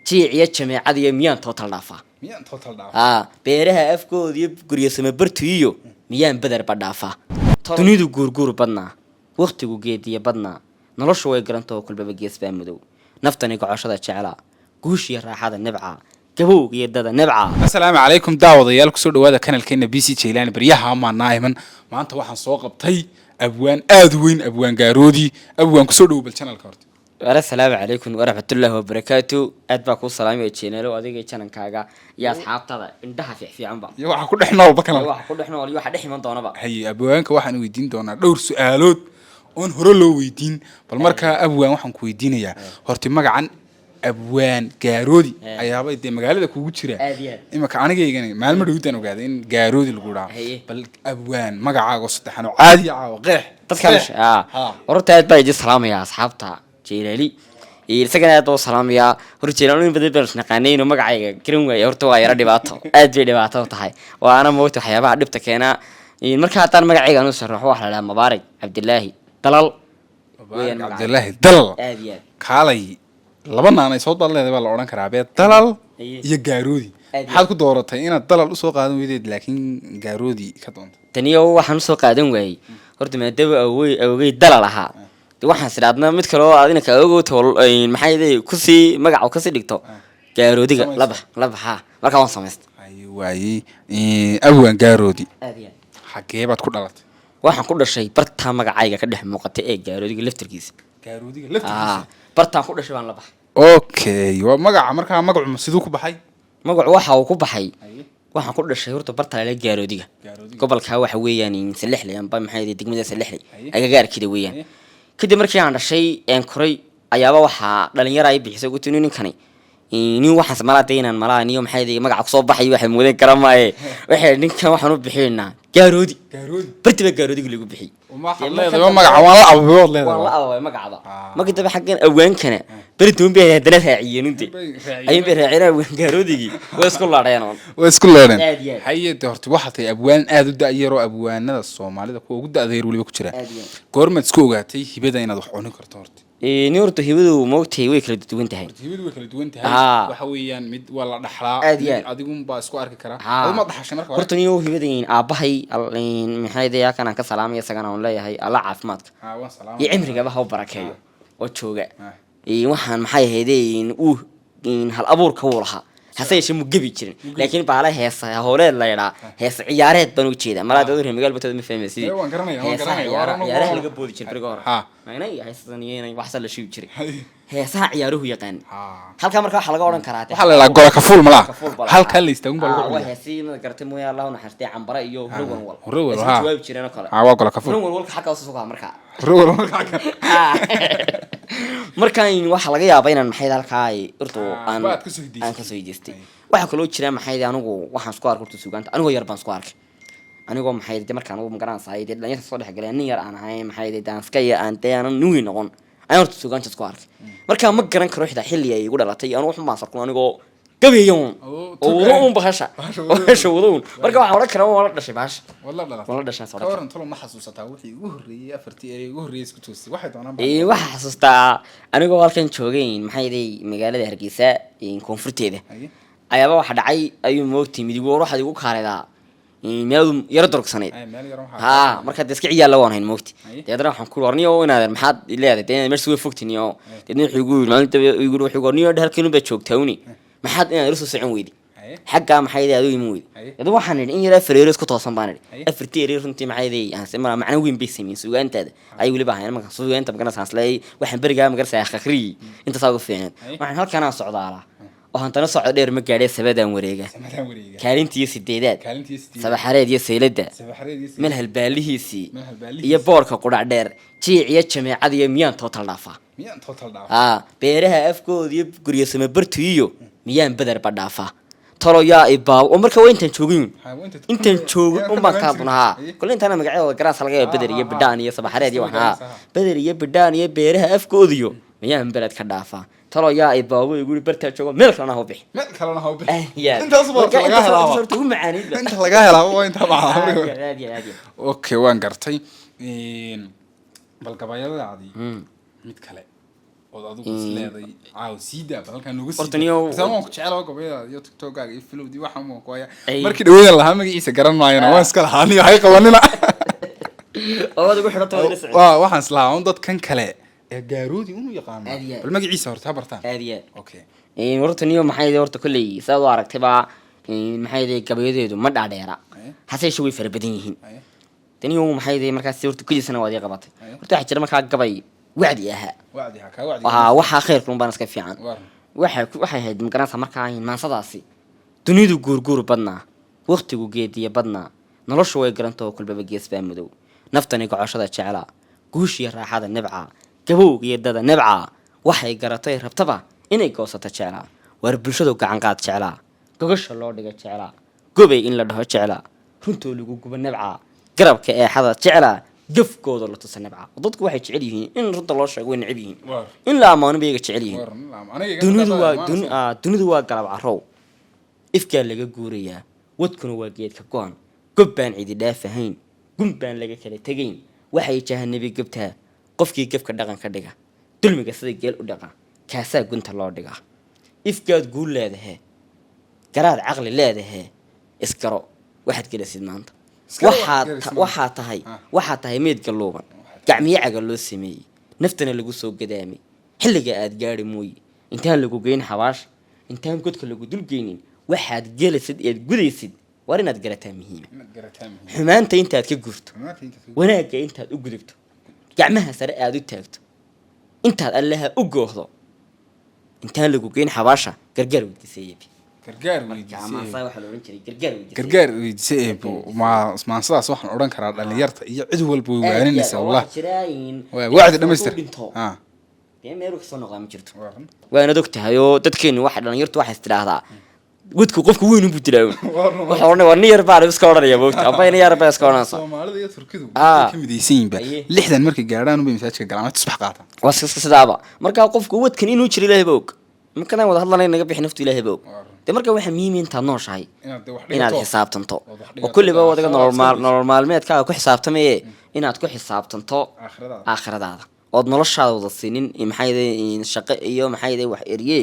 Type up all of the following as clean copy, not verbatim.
jiiciya jameecad iyo miyaan total dhaafaa beeraha afkooda iyo guryasama bartiyo miyaan badarba dhaafaa dunidu guurguur badnaa waqtigu geediya badnaa noloshu way garantoo kulbaba gees baa madow naftani gocoshada jeclaa guushiya raaxada nibca gabowg iyo dada nibca. Assalaamu calaykum daawadayaal ku soo dhawaada kanalkeena BC Jaylaan baryaha ma naahiman maanta waxaan soo qabtay abwaan aad weyn abwaan gaaroodi abwaan ku soo dhaw channelka horta. Assalaamu calaykum waraxmatullaahi wabarakaatu aad baa ku salaamay channel adiga channelkaaga iyo asxaabtada indhaha fiican ba iyo waxa ku dhexnool bakana waxa ku dhexnool iyo waxa dheximan doonaba hay abwaanka waxaan weydiin doonaa dhowr su'aalood oon hore loo weydiin bal marka abwaan waxaan ku weydiinayaa horta magacan abwaan gaaroodi ayaaba idee magaalada kuugu jira imaka anigaygana maalmo dhawtaan ogaaday in gaaroodi lagu dhaco bal abwaan magacaaga saddexan oo caadi ah oo qeex dadka horta aad baa idin salaamaya asxaabta Jaylaali isagana aad oo salaamaya hor Jaylaali badan baan naqaanayno magacayga garan waayay horta waa yara dhibaato aad bay dhibaato tahay waana moogta waxyaabaha dhibta keena marka haatan magacayga aanu sharaxo waxa la Mubaarak Cabdillaahi Dalal Cabdillaahi Dalal kaalay laba naanay soo dalleeday baa la oran karaa bee Dalal iyo gaaroodi waxaad ku dooratay inaad Dalal u soo qaadan weydeed laakiin gaaroodi ka doonto taniyo waxaan soo qaadan waayay horta maadaama awgeey Dalal ahaa waxaan sidadna mid kale oo aad inka ogo tool maxay yahay ku si magac ka si dhigto gaaroodiga laba ha marka waan sameystay ay waayay abwaan gaaroodi xagee baad ku dhalatay waxaan ku dhashay barta magacayga ka dhex muuqatay ee gaaroodiga laftirkiisa barta ku dhashay baan la baxay okay waa magaca marka magacu sidoo ku baxay magacu waxa uu ku baxay waxaan ku dhashay horta barta la gaaroodiga gobolka waxa weeyaan Salixley amba maxay yahay degmada Salixley agagaarkida weeyaan kadib markii aan dhashay aan koray ayaaba waxa dhalinyaro ay bixisay ugu tuninin kani inuu waxaan samalaatay inaan malaaniyo maxay yahay magaca ku soo baxay waxa mudan karamaaye waxa ninkan waxaan u bixinaa gaaroodi bartiba gaaroodiga lagu bixiyay leedahay magaca waan la abuuray leedahay waan la abuuray magacada markii daba xaqeen awaankana baritoon bay hadana raaciyeenunti ay bay raaciyeen gaaroodigi way isku laadeen hay'ad horta waxa tay abwaan aad u daayiro abwaanada Soomaalida ku ugu daadeer waliba ku jira goorma isku ogaatay hibada inaad wax cuni karto horta ni horta hibadu moogtay way kala duwan tahay waxa weeyaan mid wala dhaxlaa adigu baa isku arki kara ma dhaxashay marka horta ni hibadeen aabahay maxay deeyaa kana ka salaamay isagana oo leeyahay alla caafimaadka waan salaam iyo cimriga waxa uu barakeeyo oo jooga waxaan maxay ahaydeen hal abuurka uu lahaa haseeyay mu gabi jirin laakiin baala heesa hooleed la yiraahdo heesa ciyaareed baan u jeedaa malaad oo reer magaalada ma fahmaysid waan garanaya ciyaaraha laga boodi jiray bariga hore maynay heesanayeen wax sala shiib jiray heesaha ciyaaruhu yaqaan halka marka waxa laga oran karaa waxa la gola ka fuul malaha halka la istaagun baa lagu heesiina gartay mooyaa Allah na xartay cambara iyo hurwal jawaab jireen kale waa gola ka fuul hurwal xaqaa soo soo marka hurwal markaan waxa laga yaabaa inaan maxay halka ay urto aan ka soo jeestay waxa kale oo jira maxay anigu waxaan isku arkay suugaanta anigu yar baan isku arkay anigu maxay markaan ugu magaran saayid dhalinyarada soo dhex galeen nin yar aan ahay maxay danska iyo aan deeyan nuugi noqon ayaan horta suugaanta isku arkay markaan ma garan karo xida xilli ay igu dhalatay anigu waxaan baan sarkun anigu gabiyoon oo bahasha wadawn marka waxa oran karaa wala dhashay bahasha wala dhashay soo waran tolo ma xasuusataa wixii ugu horeeyay afartii ee ugu horeeyay isku toosay waxay doonaan waxa xasuustaa anigu halkan joogay maxay yahay magaalada Hargeysa koonfurteeda ayaaba waxa dhacay ayuu moogtay midigo waxaad igu kaareedaa meel yar dorogsaneed marka dadka ciyaal la waan moogtay deedna waxaan ku warniyo inaad maxaad leedahay meesha way fogtiniyo deedna wuxuu igu maalinta igu wuxuu warniyo halkan ba joogtaawni maxaad inaad irso socon weydi xagga maxay yahay adigu weydi deedna waxaan in yara Ferreira isku toosan baan afartii eray runtii maxay yahay aan si macna weyn bay sameeyay suugaantada ay wali baahan marka suugaanta magana saanslay waxaan bariga magarsa akhri inta saagu fiican waxaan halkan aan socdaala waxaan tana socod dheer ma gaadhay sabadan wareega kaalintii sideedaad sabaxareed iyo seylada meel halbaalihiisi iyo boorka qudhac dheer jiiciya jameecad iyo miyaan total dhaafaa beeraha afkooda iyo guryasama bartiyo miyaan badarba dhaafaa talo yaa ibaab oo marka waa intaan joogo baan ka dunaha kulli intaan magacayda garaas laga yaabo badar iyo bidhaan iyo sabaxareed iyo waxa badar iyo bidhaan iyo beeraha afkooda iyo miyaan balad ka dhaafaa talo yaa ibaab oo igu barta joogo meel kalena ha bixi intaas laga helaa sortu macaani inta laga helaa oo inta baa okay waan gartay bal gabayadaadi mid kale adigu isleeday sida halkan nagu Hortaniyo- sababta ku jecel gobada iyo TikTok-gaaga iyo filmdi waxa uu ku haya markii dhaweeyay lahaa magaciisa garan maayana waa iska lahaaniyo hay qabanina oo adigu xirato wada socod waxaan islaahay dad kan kale ee gaaroodi uu yaqaan Aadiya. bal magaciisa horta bartaan aadiya okay hortaniyo maxay horta kulay saad u aragtay ba maxay gabayadeedu ma dhaadheera hasay way fara badan yihiin taniyo maxay markaas horta kujisana waad qabatay horta waxa jira markaa gabay wacdi aha waxa khayr kulun baan iska fiican waxay ahayd magaranaysa markaa maansadaasi dunidu guurguur badnaa waqtigu geediya badnaa noloshu way garantoo kulbaba gees baa madow naftani gocoshada jeclaa guushiya raaxada nibca gabowg iyo dada nibca waxay garatay rabtaba inay goosato jeclaa waar bulshadu gacan qaad jeclaa gogasha loo dhiga jeclaa gobay in la dhaho jeclaa runtoo lagu guba nibca garabka eexada jeclaa gafkooda la tusa nibca dadku waxay jecel yihiin in runta loo sheego way neceb yihiin in la amaano bay jecel yihiin dunidu waa galab carow ifkaa laga guurayaa wadkuna waa geedka go-an gob baan cidi dhaafahayn gun baan laga kala tegayn waxay jahanabi gabtaa qofkii gafka dhaqan ka dhiga dulmiga sida geel u dhaqa kaasaa gunta loo dhigaa ifkaad guul leedahe garaad caqli leedahe isgaro waxaad gelasid maanta waxaa tahay meed galluuban gacmiyo caga loo sameeyey naftana lagu soo gadaamay xilliga aad gaari mooye intaan lagu geyn xabaash intaan godka lagu dulgeynin waxaad gelasid eed gudaysid war inaad garataa muhiima xumaanta intaad ka gurto wanaagga intaad u gudubto gacmaha sare aad u taagto intaad allaha u goohdo intaan lagu geyn xabaasha gargaar weydiiseeyabi gargaar weydiisay maansadaas waxaan odhan karaa dhalinyarta iyo cid walba way waaninaysa wallah wacdi dhamaystir meelu kasoo noqdaa ma jirto waanad og tahay oo dadkeenu waxa dhalinyartu waxay istidhaahdaa wadku qofka weyn buu dilaa waxa oranay war niyar baa iska oranaya boogta aba niyar baa iska oranaysa Soomaalida iyo Turkidu ka midaysan yihiin 6 markay gaaraan bay masaajidka galaan tusbax qaata was iska sidaaba marka qofku wadkan inuu jiro Ilaahay boog markaan wada hadlanay naga bixin naftu Ilaahay boog marka waxa muhiim inta nooshahay inaad xisaabtanto oo kulliba wadaga nolol maalmeedkaaga ku xisaabtamay inaad ku xisaabtanto aakhiradaada oo noloshaada wada siinin maxay shaqo iyo maxay wax eriye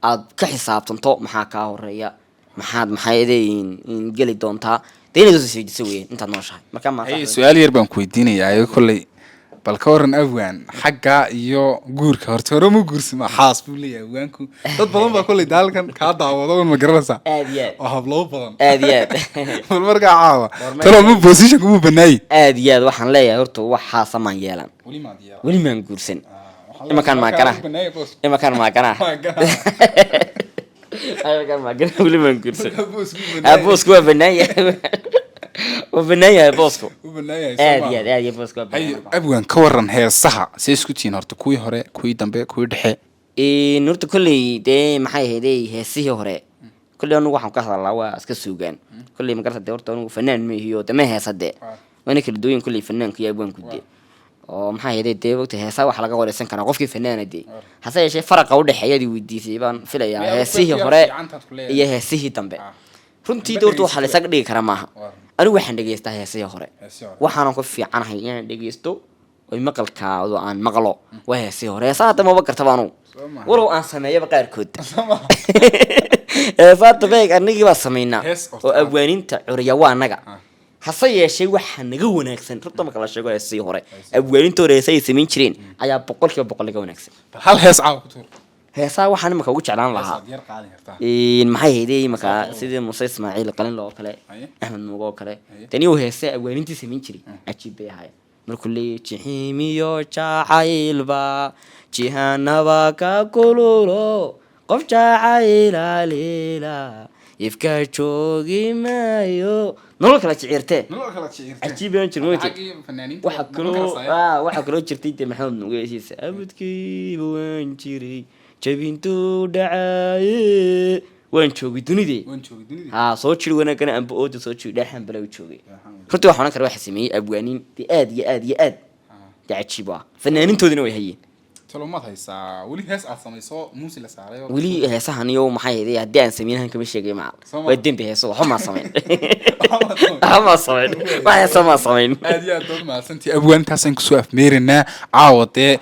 aad ka xisaabtanto maxaa ka horeeya maxay geli doontaa deynadu sii weyn inta nooshahay marka ma su'aal yar baan ku weydiinayaa kulay bal ka waran afwan xagga iyo guurka horta ma guursima xaas buu leeyahay afwanku dad badan baa kulay daalkan ka daawado ma garanaysa oo hablo badan bal marka caawa talo ma position ku banaay waxaan leeyahay horta wax xaasa ma yeelan wali ma guursan ima kan ma kana wali ma guursan abosku waa banaay وبنايه بوسكو ادي بوسكو abwan ka waran heesaha si isku tiin horta kuwii hore kuwii dambe kuwii dhexe nurta kulli de maxay heeday heesihii hore kulli anu waxaan ka hadalaa waa iska suugaan kulli magarta horta anu fanaan ma iyo dama heesade wana kala duwan kulli fanaanku iyo abwan gudde oo maxay heeday de waqti heesaha wax laga wareysan karaa qofkii fanaanade hase yeeshee faraqa u dhaxeeyay weydiisay baan filayaa heesihii hore iyo heesihii dambe runtii doortu waxa la isaga dhigi karaa maaha anigu waxaan dhageystaa heesaha hore waxaan ku fiicanahay inaan dhageysto oo maqalkaado aan maqlo waa heesaha hore heesaha dama garta baanu walow aan sameeyaba qaarkood heesaha beeg anigii baa sameynaa oo abwaaninta curiya waa naga hase yeeshee waxa naga wanaagsan runta marka la sheego heesaha hore abwaaninta hore heesaha sameyn jireen ayaa 100% laga wanaagsan hal hees caaw ku tuur heesaha waxaan imaka ugu jeclaan lahaa maxay heeday imaka sidii Muuse Ismaaciil qalin loo kale Axmed Mugo kale tani uu heesay awaanintii sameyn jiray ajiib bay ahayd markuu leeyahay jihimiyo jacaylba jihanaba ka kululo qof jacayla leela ifka joogi maayo nolol kala jicirtee ajiib aan jirmooti waxa kale jirtay Maxamed Mugo heesiisa abadkii waan jiray jabintu dhacay waan joogay dunidii soo jiri wanaagana aan boodo soo jiri dhaxan balaw joogay runtii waxaan karaa wax sameeyay abwaanin aad iyo aad daciiba fanaanintooda way hayeen taloomad haysaa wali hees aad samayso muusi la saaray wali heesahan iyo maxay yeeday hadii aan sameeynahan kama sheegay ma way dambi heeso waxa ma sameyn aad iyo aad ma santi abwaantaas aan ku soo afmeerinaa caawade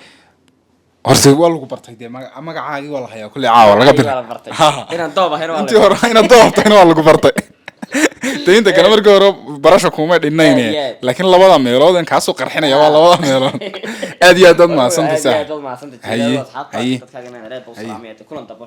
horta waa lagu bartay dee magacaagii waa la hayaa kulli caawa laga bir inaan doob ahayn waa intii hore inaad doobtayna waa lagu bartay inta kale markii hore barasha kuma dhinayne laakiin labada meelood in kaasoo qarxinaya waa labada meelood aad iyo aad mahadsantahay aad mahadsantahay haye dadkaaga inaan reeb u salaamay kulan dabo